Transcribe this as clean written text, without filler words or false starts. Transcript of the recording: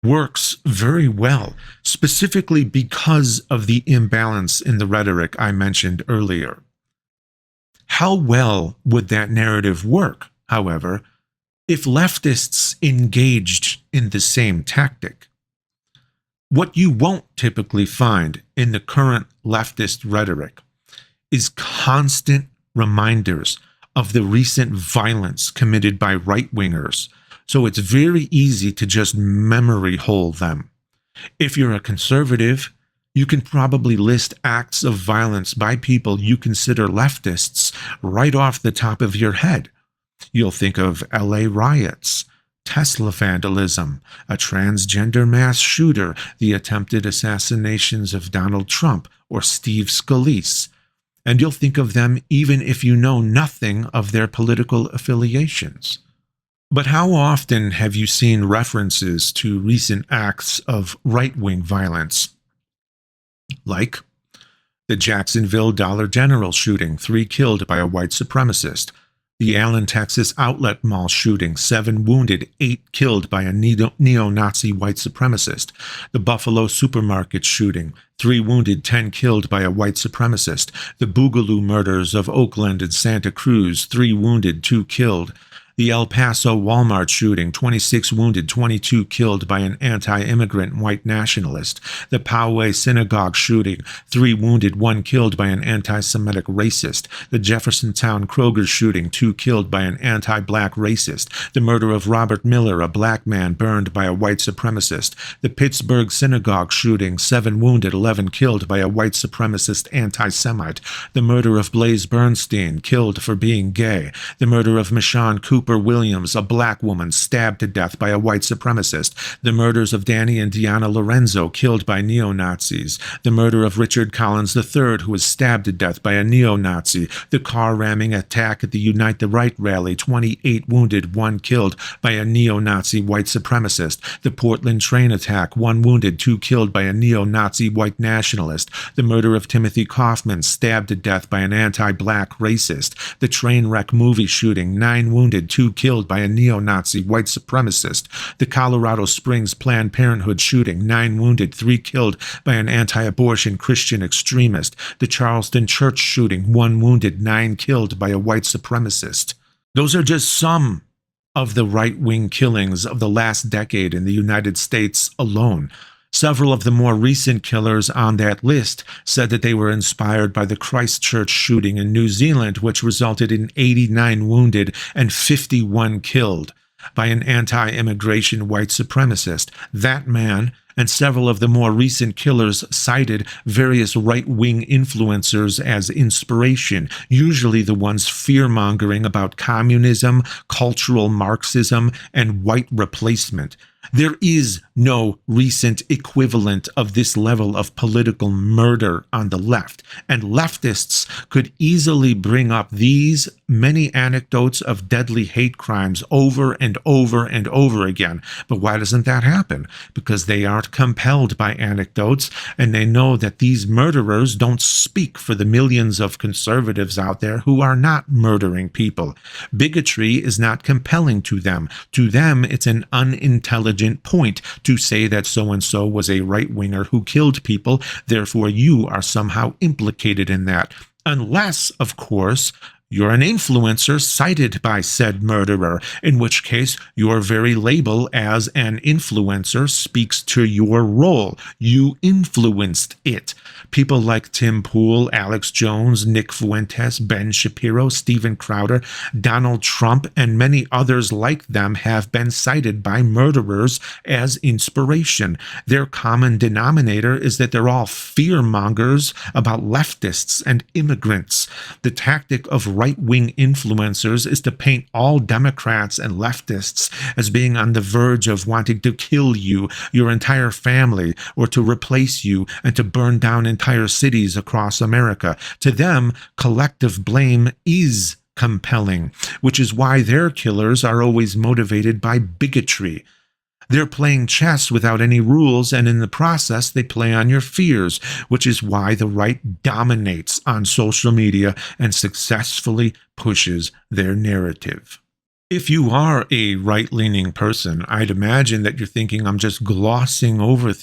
works very well, specifically because of the imbalance in the rhetoric I mentioned earlier. How well would that narrative work, however, if leftists engaged in the same tactic? What you won't typically find in the current leftist rhetoric is constant reminders of the recent violence committed by right-wingers, so it's very easy to just memory hole them. If you're a conservative, you can probably list acts of violence by people you consider leftists right off the top of your head. You'll think of LA riots, Tesla vandalism, a transgender mass shooter, the attempted assassinations of Donald Trump or Steve Scalise, and you'll think of them even if you know nothing of their political affiliations. But how often have you seen references to recent acts of right-wing violence? Like the Jacksonville Dollar General shooting, 3 killed by a white supremacist. The Allen, Texas outlet mall shooting, 7 wounded, 8 killed by a neo-Nazi white supremacist. The Buffalo supermarket shooting, 3 wounded, 10 killed by a white supremacist. The Boogaloo murders of Oakland and Santa Cruz, 3 wounded, 2 killed. The El Paso Walmart shooting, 26 wounded, 22 killed by an anti-immigrant white nationalist. The Poway synagogue shooting, 3 wounded, 1 killed by an anti-Semitic racist. The Jeffersontown Kroger shooting, 2 killed by an anti-black racist. The murder of Robert Miller, a black man burned by a white supremacist. The Pittsburgh synagogue shooting, 7 wounded, 11 killed by a white supremacist anti-Semite. The murder of Blaze Bernstein, killed for being gay. The murder of Michonne Cooper Williams, a black woman stabbed to death by a white supremacist. The murders of Danny and Deanna Lorenzo, killed by neo-Nazis. The murder of Richard Collins III, who was stabbed to death by a neo-Nazi. The car-ramming attack at the Unite the Right rally, 28 wounded, 1 killed by a neo-Nazi white supremacist. The Portland train attack, 1 wounded, 2 killed by a neo-Nazi white nationalist. The murder of Timothy Kaufman, stabbed to death by an anti-black racist. The train wreck movie shooting, 9 wounded, 2 killed by a neo-Nazi white supremacist. The Colorado Springs Planned Parenthood shooting, 9 wounded, 3 killed by an anti-abortion Christian extremist. The Charleston church shooting, 1 wounded, 9 killed by a white supremacist. Those are just some of the right-wing killings of the last decade in the United States alone. Several of the more recent killers on that list said that they were inspired by the Christchurch shooting in New Zealand, which resulted in 89 wounded and 51 killed by an anti-immigration white supremacist. That man and several of the more recent killers cited various right-wing influencers as inspiration, usually the ones fear-mongering about communism, cultural Marxism, and white replacement. There is no recent equivalent of this level of political murder on the left, and leftists could easily bring up these many anecdotes of deadly hate crimes over and over and over again. But why doesn't that happen? Because they aren't compelled by anecdotes, and they know that these murderers don't speak for the millions of conservatives out there who are not murdering people. Bigotry is not compelling to them. To them, it's an unintelligent point to say that so-and-so was a right-winger who killed people, therefore you are somehow implicated in that. Unless, of course, you're an influencer cited by said murderer, in which case your very label as an influencer speaks to your role. You influenced it. People like Tim Pool, Alex Jones, Nick Fuentes, Ben Shapiro, Steven Crowder, Donald Trump, and many others like them have been cited by murderers as inspiration. Their common denominator is that they're all fear-mongers about leftists and immigrants. The tactic of right-wing influencers is to paint all Democrats and leftists as being on the verge of wanting to kill you, your entire family, or to replace you and to burn down entire cities across America. To them, collective blame is compelling, which is why their killers are always motivated by bigotry. They're playing chess without any rules, and in the process, they play on your fears, which is why the right dominates on social media and successfully pushes their narrative. If you are a right leaning person, I'd imagine that you're thinking, I'm just glossing over